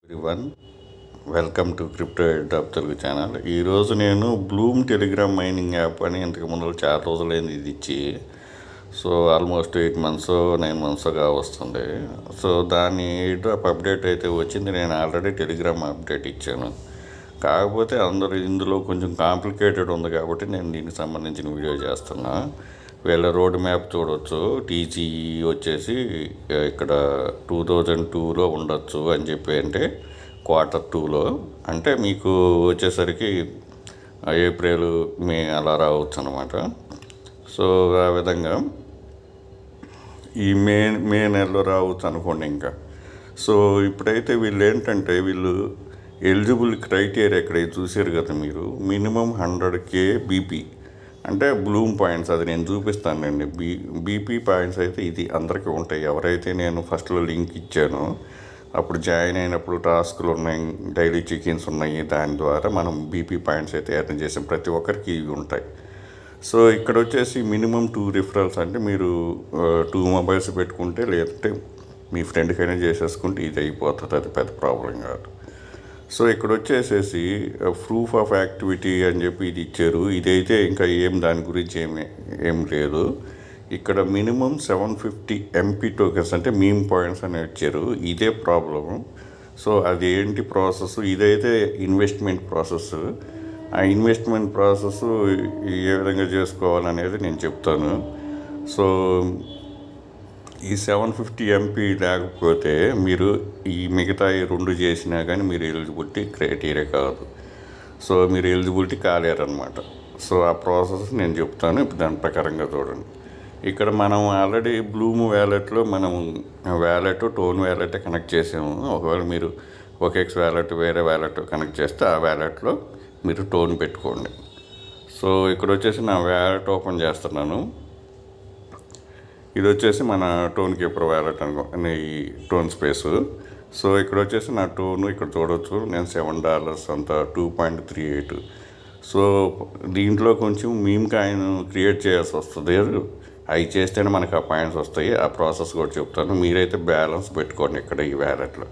Everyone, welcome to crypto airdrop Telugu channel. ఈరోజు నేను Bloom Telegram mining app అని ఇంతకు ముందు చాలా రోజులైంది ఇది ఇచ్చి. సో ఆల్మోస్ట్ 8 months 9 monthsగా వస్తుంది. సో దాని ఎయిర్డ్రాప్ అప్డేట్ అయితే వచ్చింది. నేను ఆల్రెడీ టెలిగ్రామ్ అప్డేట్ ఇచ్చాను. కాకపోతే అందరూ ఇందులో కొంచెం కాంప్లికేటెడ్ ఉంది కాబట్టి నేను దీనికి సంబంధించిన వీడియో చేస్తున్నా. వీళ్ళ రోడ్ మ్యాప్ చూడవచ్చు. టీజీఈ వచ్చేసి ఇక్కడ 2002లో ఉండొచ్చు అని చెప్పి, అంటే Q2లో, అంటే మీకు వచ్చేసరికి ఏప్రిల్ మే అలా రావచ్చు అనమాట. సో ఆ విధంగా ఈ మే నెలలో రావచ్చు అనుకోండి ఇంకా. సో ఇప్పుడైతే వీళ్ళు ఏంటంటే ఎలిజిబుల్ క్రైటీరియా ఇక్కడ చూసారు కదా మీరు, మినిమం 100K బీపీ అంటే బ్లూమ్ పాయింట్స్. అది నేను చూపిస్తానండి. బీపీ పాయింట్స్ అయితే ఇది అందరికీ ఉంటాయి. ఎవరైతే నేను ఫస్ట్లో లింక్ ఇచ్చానో అప్పుడు జాయిన్ అయినప్పుడు టాస్క్లు ఉన్నాయి, డైలీ చెకిన్స్ ఉన్నాయి. దాని ద్వారా మనం బీపీ పాయింట్స్ అయితే ఎర్న్ చేసాం. ప్రతి ఒక్కరికి ఇవి ఉంటాయి. సో ఇక్కడ వచ్చేసి మినిమం 2 రిఫరల్స్, అంటే మీరు 2 మొబైల్స్ పెట్టుకుంటే, లేదంటే మీ ఫ్రెండ్కైనా చేసేసుకుంటే ఇది అయిపోతుంది. అది పెద్ద ప్రాబ్లం కాదు. సో ఇక్కడ వచ్చేసేసి ప్రూఫ్ ఆఫ్ యాక్టివిటీ అని చెప్పి ఇది ఇచ్చారు. ఇదైతే ఇంకా దాని గురించి ఏం లేదు. ఇక్కడ మినిమం 750 MP టోకెన్స్ అంటే మీమ్ పాయింట్స్ అని ఇచ్చారు. ఇదే ప్రాబ్లము. సో అది ఏంటి ప్రాసెస్, ఇదైతే ఇన్వెస్ట్మెంట్ ప్రాసెస్. ఆ ఇన్వెస్ట్మెంట్ ప్రాసెస్ ఏ విధంగా చేసుకోవాలనేది నేను చెప్తాను. సో ఈ 750 MP లేకపోతే మీరు ఈ మిగతా 2 చేసినా కానీ మీరు ఎలిజిబిలిటీ క్రైటీరియా కాదు. సో మీరు ఎలిజిబిలిటీ కాలేరనమాట. సో ఆ ప్రాసెస్ నేను చెప్తాను. ఇప్పుడు దాని ప్రకారంగా చూడండి. ఇక్కడ మనం ఆల్రెడీ బ్లూమ్ వ్యాలెట్లో మనం టోన్ వ్యాలెట్ కనెక్ట్ చేసాము. ఒకవేళ మీరు OKX వ్యాలెట్ వేరే వ్యాలెట్ కనెక్ట్ చేస్తే ఆ వ్యాలెట్లో మీరు టోన్ పెట్టుకోండి. సో ఇక్కడ వచ్చేసి నా వ్యాలెట్ ఓపెన్ చేస్తున్నాను. ఇది వచ్చేసి మన టోన్ కీపర్ వ్యాలెట్ అనే ఈ టోన్ స్పేసు. సో ఇక్కడ వచ్చేసి నా టోను ఇక్కడ చూడవచ్చు. నేను $7 అంత 2.38. సో దీంట్లో కొంచెం మీమ్ కాయిన్ క్రియేట్ చేయాల్సి వస్తుంది. అవి చేస్తేనే మనకు ఆ పాయింట్స్ వస్తాయి. ఆ ప్రాసెస్ కూడా చెప్తాను. మీరైతే బ్యాలెన్స్ పెట్టుకోండి ఇక్కడ ఈ వ్యాలెట్లో.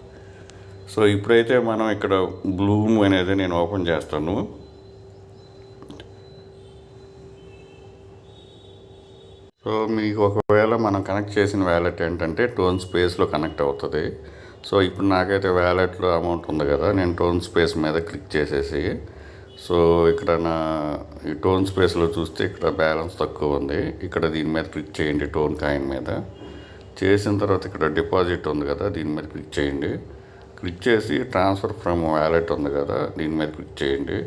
సో ఇప్పుడైతే మనం ఇక్కడ బ్లూమ్ అనేది నేను ఓపెన్ చేస్తాను. సో మీకు ఒకవేళ మనం కనెక్ట్ చేసిన వ్యాలెట్ ఏంటంటే టోన్ స్పేస్లో కనెక్ట్ అవుతుంది. సో ఇప్పుడు నాకైతే వ్యాలెట్లో అమౌంట్ ఉంది కదా, నేను టోన్ స్పేస్ మీద క్లిక్ చేసేసి, సో ఇక్కడ నా ఈ టోన్ స్పేస్లో చూస్తే ఇక్కడ బ్యాలెన్స్ తక్కువ ఉంది. ఇక్కడ దీని మీద క్లిక్ చేయండి. టోన్ కాయిన్ మీద చేసిన తర్వాత ఇక్కడ డిపాజిట్ ఉంది కదా, దీని మీద క్లిక్ చేయండి. క్లిక్ చేసి ట్రాన్స్ఫర్ ఫ్రమ్ వ్యాలెట్ ఉంది కదా, దీని మీద క్లిక్ చేయండి.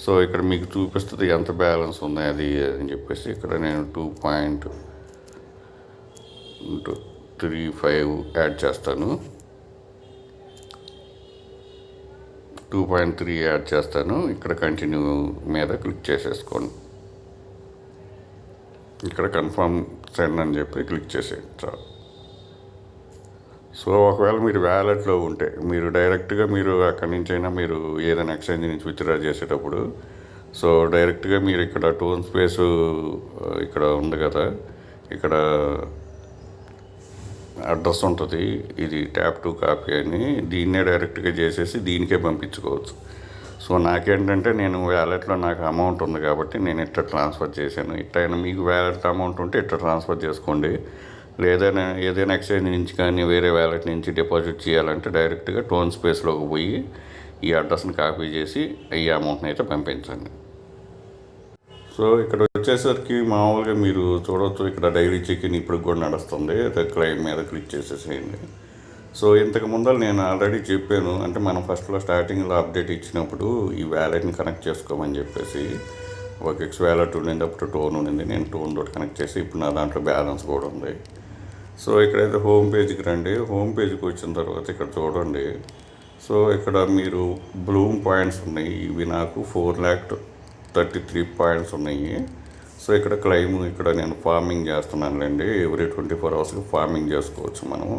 సో ఇక్కడ మీకు చూపిస్తుంది ఎంత బ్యాలెన్స్ ఉంది అది అని చెప్పేసి. ఇక్కడ నేను 2.35 యాడ్ చేస్తాను. 2.3 యాడ్ చేస్తాను. ఇక్కడ కంటిన్యూ మీద క్లిక్ చేసేసుకోండి. ఇక్కడ కన్ఫర్మ్ సెండ్ అని చెప్పి క్లిక్ చేసేయండి చాలు. సో ఒకవేళ మీరు వ్యాలెట్లో ఉంటే మీరు డైరెక్ట్గా మీరు అక్కడి నుంచి అయినా మీరు ఏదైనా ఎక్స్చేంజ్ నుంచి విత్డ్రా చేసేటప్పుడు, సో డైరెక్ట్గా మీరు ఇక్కడ టోన్ స్పేసు ఇక్కడ ఉంది కదా, ఇక్కడ అడ్రస్ ఉంటుంది. ఇది ట్యాప్ టు కాపీ అని, దీన్నే డైరెక్ట్గా చేసేసి దీనికే పంపించుకోవచ్చు. సో నాకేంటంటే నేను వ్యాలెట్లో నాకు అమౌంట్ ఉంది కాబట్టి నేను ఇట్లా ట్రాన్స్ఫర్ చేశాను. ఇట్లయినా మీకు వ్యాలెట్ అమౌంట్ ఉంటే ఇట్లా ట్రాన్స్ఫర్ చేసుకోండి. ఏదైనా ఎక్స్చేంజ్ నుంచి కానీ వేరే వ్యాలెట్ నుంచి డిపాజిట్ చేయాలంటే డైరెక్ట్గా టోన్ స్పేస్లోకి పోయి ఈ అడ్రస్ని కాపీ చేసి ఈ అమౌంట్ని అయితే పంపించండి. సో ఇక్కడ వచ్చేసరికి మామూలుగా మీరు చూడవచ్చు, ఇక్కడ డైలీ చెకిన్ ఇప్పుడు కూడా నడుస్తుంది. క్లైమ్ మీద క్లిక్ చేసేసేయండి. సో ఇంతకు ముందర నేను ఆల్రెడీ చెప్పాను, అంటే మనం ఫస్ట్లో స్టార్టింగ్లో అప్డేట్ ఇచ్చినప్పుడు ఈ వ్యాలెట్ని కనెక్ట్ చేసుకోమని చెప్పేసి. OKX వ్యాలెట్ ఉండింది, అప్పుడు టోన్ ఉండింది. నేను టోన్ తోటి కనెక్ట్ చేసి ఇప్పుడు నా దాంట్లో బ్యాలెన్స్ కూడా ఉంది. సో ఇక్కడైతే హోమ్ పేజ్కి రండి. హోమ్ పేజ్కి వచ్చిన తర్వాత ఇక్కడ చూడండి. సో ఇక్కడ మీరు బ్లూమ్ పాయింట్స్ ఉన్నాయి. ఇవి నాకు 4,33 పాయింట్స్ ఉన్నాయి. సో ఇక్కడ క్లైమ్, ఇక్కడ నేను ఫార్మింగ్ చేస్తున్నానులేండి. ఎవ్రీ 24 hours ఫార్మింగ్ చేసుకోవచ్చు మనము.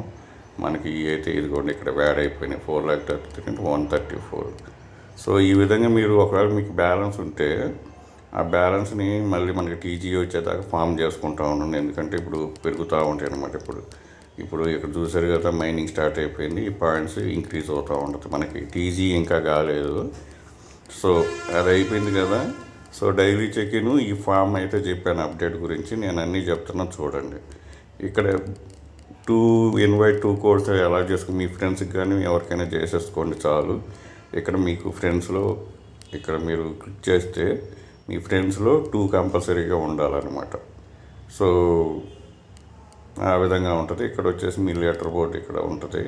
మనకి అయితే ఇదిగోండి ఇక్కడ యాడ్ అయిపోయినాయి 4,33,134. సో ఈ విధంగా మీరు ఒకవేళ మీకు బ్యాలెన్స్ ఉంటే ఆ బ్యాలెన్స్ని మళ్ళీ మనకి టీజీ వచ్చేదాకా ఫామ్ చేసుకుంటూ ఉండండి. ఎందుకంటే ఇప్పుడు పెరుగుతూ ఉంటాయి అన్నమాట. ఇప్పుడు ఇప్పుడు ఇక్కడ చూసారు కదా, మైనింగ్ స్టార్ట్ అయిపోయింది. ఈ పాయింట్స్ ఇంక్రీజ్ అవుతూ ఉంటుంది. మనకి టీజీ ఇంకా కాలేదు. సో అది అయిపోయింది కదా. సో డైలీ చెక్-ఇన్ ఈ ఫామ్ అయితే చెప్పాను అప్డేట్ గురించి. నేను అన్నీ చెప్తున్నా చూడండి. ఇక్కడ 2 ఇన్వైట్ 2 కోడ్స్ ఎలా చేసుకుని మీ ఫ్రెండ్స్కి కానీ ఎవరికైనా చేసేసుకోండి చాలు. ఇక్కడ మీకు ఫ్రెండ్స్లో ఇక్కడ మీరు క్లిక్ చేస్తే మీ ఫ్రెండ్స్లో 2 కంపల్సరీగా ఉండాలన్నమాట. సో ఆ విధంగా ఉంటుంది. ఇక్కడ వచ్చేసి మీ లెటర్ బోర్డ్ ఇక్కడ ఉంటుంది,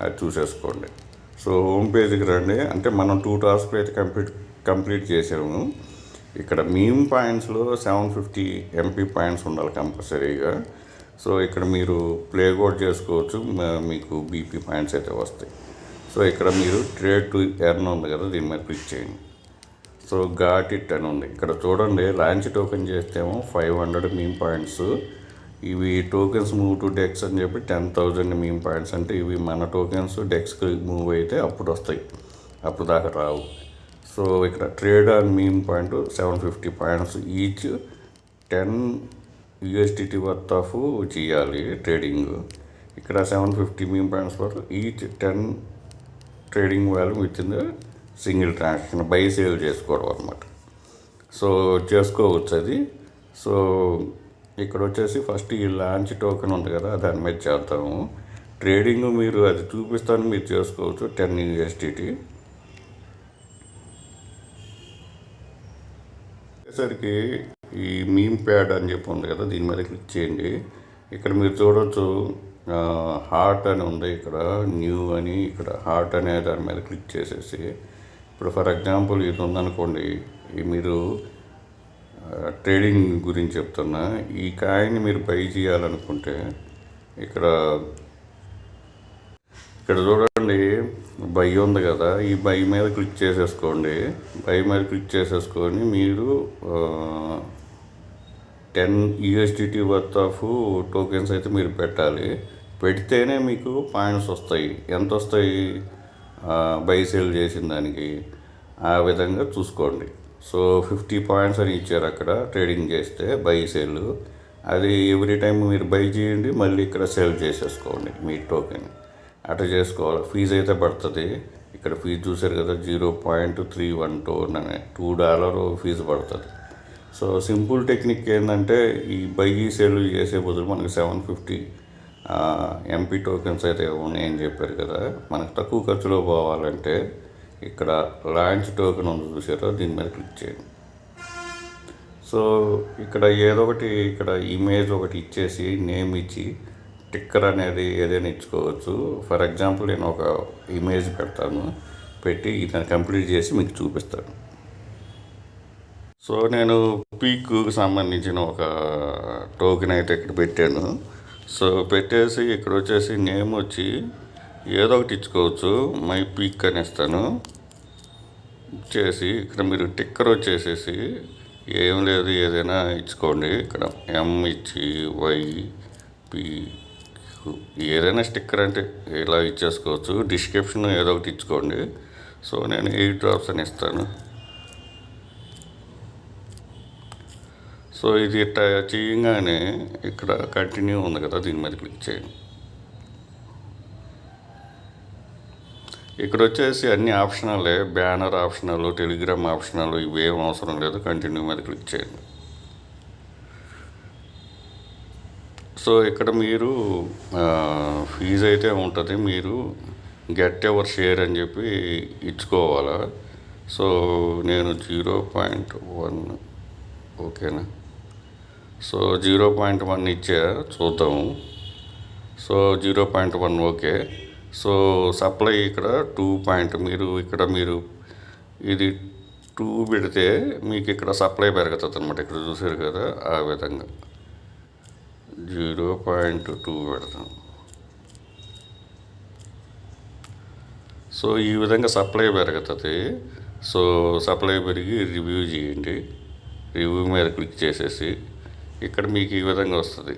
అది చూసేసుకోండి. సో హోమ్ పేజ్కి రండి. అంటే మనం 2 టాస్క్లు అయితే కంప్లీట్ చేసాము. ఇక్కడ మీమ్ పాయింట్స్లో 750 MP పాయింట్స్ ఉండాలి కంపల్సరీగా. సో ఇక్కడ మీరు ప్లే కూడా చేసుకోవచ్చు, మీకు బీపీ పాయింట్స్ అయితే వస్తాయి. సో ఇక్కడ మీరు ట్రేడ్ టు ఎర్న్ ఉంది కదా, దీని మీద క్లిక్ చేయండి. సో గాట్ ఇట్ అని ఉంది. ఇక్కడ చూడండి, లాంచ్ టోకెన్ చేస్తేమో 500 మీమ్ పాయింట్స్. ఇవి టోకెన్స్ మూవ్ టు డెక్స్ అని చెప్పి 10,000 మీమ్ పాయింట్స్. అంటే ఇవి మన టోకెన్స్ డెక్స్కి మూవ్ అయితే అప్పుడు వస్తాయి, అప్పుడు దాకా రావు. సో ఇక్కడ trade on meme point 750 points each 10 USDT worth of చేయాలి ట్రేడింగ్. ఇక్కడ 750 meme points for each 10 trading value with in the single transaction. By sale చేసుకోవడం అనమాట. సో చేసుకోవచ్చు అది. సో ఇక్కడ వచ్చేసి ఫస్ట్ ఈ లాంచ్ టోకెన్ ఉంది కదా, దాని మీద చేద్దాము. ట్రేడింగ్ మీరు అది చూపిస్తాను, మీరు చేసుకోవచ్చు. 10 USDT వచ్చేసరికి ఈ మీమ్ ప్యాడ్ అని చెప్పి ఉంది కదా, దీని మీద క్లిక్ చేయండి. ఇక్కడ మీరు చూడవచ్చు హార్ట్ అని ఉంది, ఇక్కడ న్యూ అని, ఇక్కడ హార్ట్ అనే దాని మీద క్లిక్ చేసేసి, ఇప్పుడు ఫర్ ఎగ్జాంపుల్ ఇది ఉందనుకోండి, మీరు ట్రేడింగ్ గురించి చెప్తున్నా. ఈ కాయిన్ మీరు బై చేయాలనుకుంటే ఇక్కడ చూడండి బై ఉంది కదా, ఈ బై మీద క్లిక్ చేసేసుకోండి. బై మీద క్లిక్ చేసేసుకొని మీరు 10 USDT వర్త్ ఆఫ్ టోకెన్స్ అయితే మీరు పెట్టాలి. పెడితేనే మీకు పాయింట్స్ వస్తాయి. ఎంత వస్తాయి బై సేల్ చేసిన దానికి, ఆ విధంగా చూసుకోండి. సో 50 పాయింట్స్ అని ఇచ్చారు అక్కడ ట్రేడింగ్ చేస్తే బై సేల్. అది ఎవ్రీ టైం మీరు బై చేయండి, మళ్ళీ ఇక్కడ సేల్ చేసేసుకోండి మీ టోకెన్. అట్లా చేసుకోవాలి. ఫీజు అయితే పడుతుంది. ఇక్కడ ఫీజు చూసారు కదా, 0.312 అనే $2 ఫీజు పడుతుంది. సో సింపుల్ టెక్నిక్ ఏంటంటే, ఈ బై సేల్ చేసే బదులు మనకి 750 MP టోకెన్స్ అయితే ఉన్నాయని చెప్పారు కదా, మనకు తక్కువ ఖర్చులో పోవాలంటే ఇక్కడ లాంచ్ టోకెన్ ఉంది చూసారో, దీని మీద క్లిక్ చేయండి. సో ఇక్కడ ఏదో ఒకటి, ఇక్కడ ఇమేజ్ ఒకటి ఇచ్చేసి నేమ్ ఇచ్చి టిక్కర్ అనేది ఏదైనా ఇచ్చుకోవచ్చు. ఫర్ ఎగ్జాంపుల్ నేను ఒక ఇమేజ్ పెడతాను, పెట్టి దాన్ని కంప్లీట్ చేసి మీకు చూపిస్తాను. సో నేను పీక్కు సంబంధించిన ఒక టోకెన్ అయితే ఇక్కడ పెట్టాను. సో పెట్టేసి ఇక్కడ వచ్చేసి నేమ్ వచ్చి ఏదో ఒకటి ఇచ్చుకోవచ్చు, మై పీక్ అని ఇస్తాను. ఇచ్చేసి ఇక్కడ మీరు టిక్కర్ వచ్చేసేసి ఏం లేదు ఏదైనా ఇచ్చుకోండి. ఇక్కడ M ఇచ్చి YP ఏదైనా స్టిక్కర్ అంటే ఇలా ఇచ్చేసుకోవచ్చు. డిస్క్రిప్షన్ ఏదో ఒకటి ఇచ్చుకోండి. సో నేను 8 డ్రాప్స్ అని ఇస్తాను. సో ఇది ఇట్లా చేయగానే ఇక్కడ కంటిన్యూ ఉంది కదా, దీని మీద క్లిక్ చేయండి. ఇక్కడ వచ్చేసి అన్ని ఆప్షనలే, బ్యానర్ ఆప్షనల్, టెలిగ్రామ్ ఆప్షనల్, ఇవేం అవసరం లేదు. కంటిన్యూ మీద క్లిక్ చేయండి. సో ఇక్కడ మీరు ఫీజు అయితే ఉంటుంది, మీరు గెట్ ఎవర్ షేర్ అని చెప్పి ఇచ్చుకోవాలా. సో నేను 0.1 ఓకేనా. సో 0.1 ఇచ్చా, చూద్దాము. So 0.1 okay. సో సప్లై ఇక్కడ 2 మీరు ఇక్కడ మీరు ఇది 2 పెడితే మీకు ఇక్కడ సప్లై పెరుగుతుంది అనమాట. ఇక్కడ చూసారు కదా, ఆ విధంగా 0.2 పెడతాం. సో ఈ విధంగా సప్లై పెరుగుతుంది. సో సప్లై పెరిగి రివ్యూ చేయండి. రివ్యూ మీద క్లిక్ చేసేసి ఇక్కడ మీకు ఈ విధంగా వస్తుంది,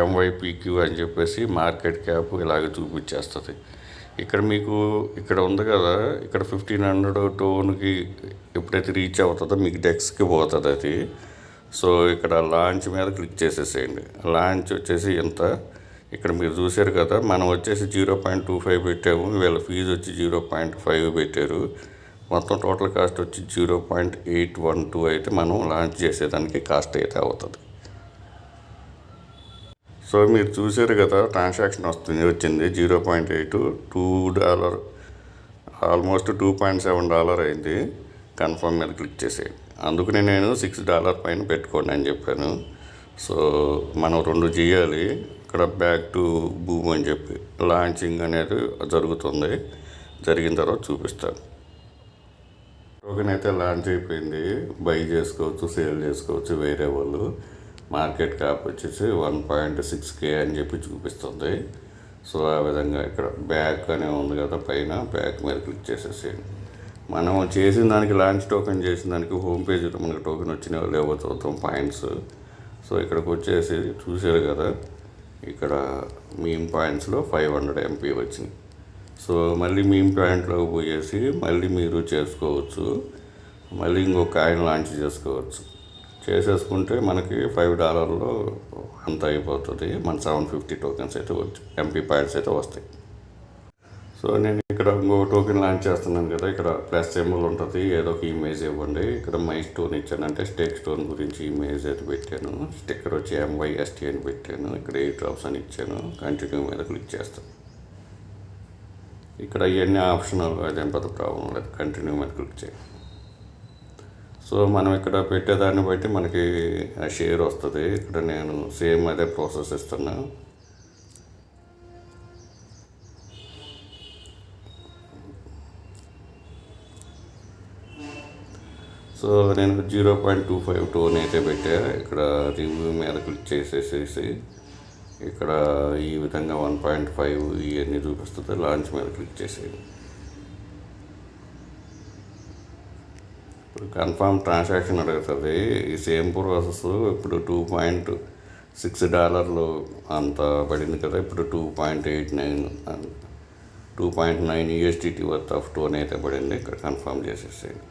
MYPQ అని చెప్పేసి మార్కెట్ క్యాప్ ఇలాగ చూపించేస్తుంది. ఇక్కడ మీకు ఇక్కడ ఉంది కదా, ఇక్కడ 1500 టోన్కి ఎప్పుడైతే రీచ్ అవుతుందో మీకు డెక్స్కి పోతుంది అది. సో ఇక్కడ లాంచ్ మీద క్లిక్ చేసేసేయండి. లాంచ్ వచ్చేసి ఎంత ఇక్కడ మీరు చూశారు కదా, మనం వచ్చేసి 0.25 పెట్టాము, వీళ్ళ ఫీజు వచ్చి 0.5 పెట్టారు. మొత్తం టోటల్ కాస్ట్ వచ్చి 0.812 అయితే మనం లాంచ్ చేసేదానికి కాస్ట్ అయితే అవుతుంది. సో మీరు చూశారు కదా, ట్రాన్సాక్షన్ వచ్చింది $0.8, $2, ఆల్మోస్ట్ $2.7 అయింది. కన్ఫర్మ్ మీద క్లిక్ చేసేది. అందుకనే నేను $6 పైన పెట్టుకోండి అని చెప్పాను. సో మనం 2 చేయాలి. ఇక్కడ బ్యాక్ టు బూమ్ అని చెప్పి లాంచింగ్ అనేది జరుగుతుంది. జరిగిన తర్వాత చూపిస్తాను. టోకెన్ అయితే లాంచ్ అయిపోయింది. బై చేసుకోవచ్చు, సేల్ చేసుకోవచ్చు వేరే వాళ్ళు. మార్కెట్ క్యాప్ వచ్చేసి 1.6K అని చెప్పి చూపిస్తుంది. సో ఆ విధంగా ఇక్కడ బ్యాక్ అనే ఉంది కదా, పైన బ్యాక్ మీద క్లిక్ చేసేసేయండి. మనం చేసిన దానికి, లాంచ్ టోకెన్ చేసిన దానికి హోమ్ పేజ్లో మనకు టోకెన్ వచ్చిన లేవో చూద్దాం పాయింట్స్. సో ఇక్కడికి వచ్చేసి చూసారు కదా, ఇక్కడ మీమ్ పాయింట్స్లో 500 MP వచ్చింది. సో మళ్ళీ మీమ్ పాయింట్లోకి పోయేసి మళ్ళీ మీరు చేసుకోవచ్చు. మళ్ళీ ఇంకొక కాయిన్ లాంచ్ చేసుకోవచ్చు. చేసేసుకుంటే మనకి $5లో అంత అయిపోతుంది. మన 750 టోకెన్స్ అయితే MP పాయింట్స్ అయితే వస్తాయి. సో నేను ఇక్కడ ఇంకో టోకెన్ లాంచ్ చేస్తున్నాను కదా, ఇక్కడ ప్లస్ సింబల్ ఉంటుంది. ఏదో ఒక ఇమేజ్ ఇవ్వండి. ఇక్కడ మై స్టోన్ ఇచ్చాను, అంటే స్టేక్ స్టోన్ గురించి ఇమేజ్ అయితే పెట్టాను. స్టిక్కర్ వచ్చి MYST అని పెట్టాను. ఇక్కడ 8 డ్రాప్స్ అని ఇచ్చాను. కంటిన్యూ మీద క్లిక్ చేస్తాను. ఇక్కడ ఇవన్నీ ఆప్షనల్, అదేం పెద్ద ప్రాబ్లం లేదు. కంటిన్యూ మీద క్లిక్ చేయండి. సో మనం ఇక్కడ పెట్టేదాన్ని బట్టి మనకి షేర్ వస్తుంది. ఇక్కడ నేను సేమ్ అదే ప్రాసెస్ ఇస్తున్నాను. సో నేను 0.25 టోన్ అయితే పెట్టా. ఇక్కడ రివ్యూ మీద క్లిక్ చేసేసేసి ఇక్కడ ఈ విధంగా 1.5 ఇవన్నీ చూపిస్తుంది. లాంచ్ మీద క్లిక్ చేసేది. ఇప్పుడు కన్ఫర్మ్ ట్రాన్సాక్షన్ అడుగుతుంది. ఈ సేమ్ ప్రాసెస్ ఇప్పుడు $2.6 అంత పడింది కదా. ఇప్పుడు 2.9 USDT వర్త్ ఆఫ్ టోన్ అయితే పడింది. ఇక్కడ కన్ఫర్మ్ చేసేసేది.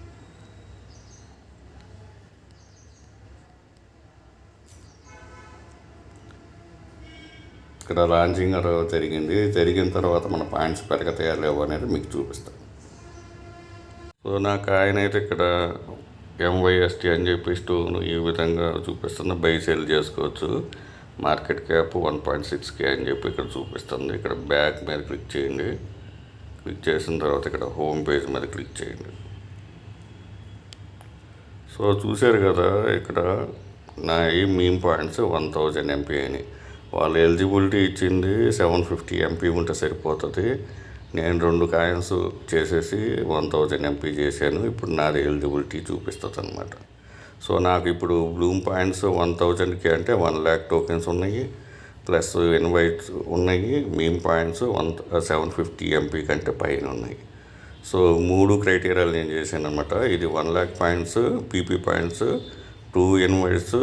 ఇక్కడ లాంచింగ్ జరిగిన తర్వాత మన పాయింట్స్ పెరగతాయా లేవో అనేది మీకు చూపిస్తాను. సో నా కాయిన్ అయితే ఇక్కడ MYST అని చెప్పి స్టోన్ ఈ విధంగా చూపిస్తుంది. బై సేల్ చేసుకోవచ్చు. మార్కెట్ క్యాప్ 1.6K అని చెప్పి ఇక్కడ చూపిస్తుంది. ఇక్కడ బ్యాక్ మీద క్లిక్ చేయండి. క్లిక్ చేసిన తర్వాత ఇక్కడ హోమ్ పేజ్ మీద క్లిక్ చేయండి. సో చూశారు కదా, ఇక్కడ నా ఈ మీమ్ పాయింట్స్ 1000 MP అని. వాళ్ళు ఎలిజిబిలిటీ ఇచ్చింది 750 MP ఉంటే సరిపోతుంది. నేను 2 కాయిన్స్ చేసేసి 1000 MP చేశాను. ఇప్పుడు నాది ఎలిజిబిలిటీ చూపిస్తుంది అనమాట. సో నాకు ఇప్పుడు బ్లూమ్ పాయింట్స్ 1000కి అంటే 1 lakh టోకెన్స్ ఉన్నాయి, ప్లస్ ఇన్వైట్స్ ఉన్నాయి. మీమ్ పాయింట్స్ 750 MP కంటే పైన ఉన్నాయి. సో 3 క్రైటీరియాలు నేను చేశాను అనమాట. ఇది 1 lakh points, PP points, 2 invites,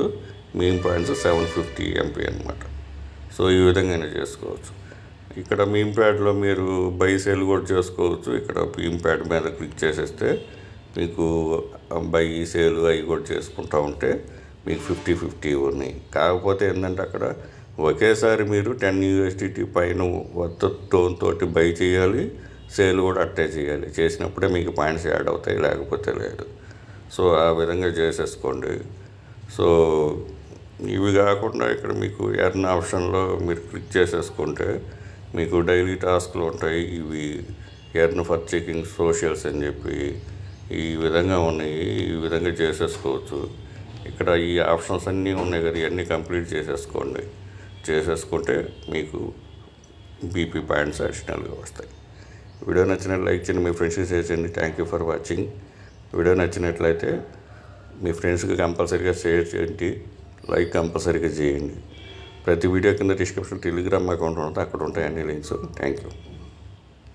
meme points 750 MP అనమాట. సో ఈ విధంగా చేసుకోవచ్చు. ఇక్కడ మీమ్ ప్యాడ్లో మీరు బై సేల్ కూడా చేసుకోవచ్చు. ఇక్కడ మీమ్ ప్యాడ్ మీద క్లిక్ చేసేస్తే మీకు బై సేల్ అవి కూడా చేసుకుంటూ ఉంటే మీకు 50-50 ఉన్నాయి. కాకపోతే ఏంటంటే అక్కడ ఒకేసారి మీరు 10 USDT పైన వర్త్ టోన్ తోటి బై చేయాలి, సేల్ కూడా అట్టే చేయాలి. చేసినప్పుడే మీకు పాయింట్స్ యాడ్ అవుతాయి, లేకపోతే లేదు. సో ఆ విధంగా చేసేసుకోండి. సో ఇవి కాకుండా ఇక్కడ మీకు ఎర్న్ ఆప్షన్లో మీరు క్లిక్ చేసేసుకుంటే మీకు డైలీ టాస్క్లు ఉంటాయి. ఇవి ఎర్న్ ఫర్ చెకింగ్ సోషల్స్ అని చెప్పి ఈ విధంగా ఉన్నాయి. ఈ విధంగా చేసేసుకోవచ్చు. ఇక్కడ ఈ ఆప్షన్స్ అన్నీ ఉన్నాయి కదా, ఇవన్నీ కంప్లీట్ చేసేసుకుంటే మీకు BP పాయింట్స్ అడిషనల్గా వస్తాయి. వీడియో నచ్చినట్లు లైక్ చేయండి, మీ ఫ్రెండ్స్కి షేర్ చేయండి. Thank you for watching. Video నచ్చినట్లయితే మీ ఫ్రెండ్స్కి కంపల్సరీగా షేర్ చేయండి, లైక్ కంపల్సరీగా చేయండి. ప్రతి వీడియో కింద డిస్క్రిప్షన్ టెలిగ్రామ్ అకౌంట్ ఉంటుంది, అక్కడ ఉంటాయి అన్ని లింక్స్. Thank you.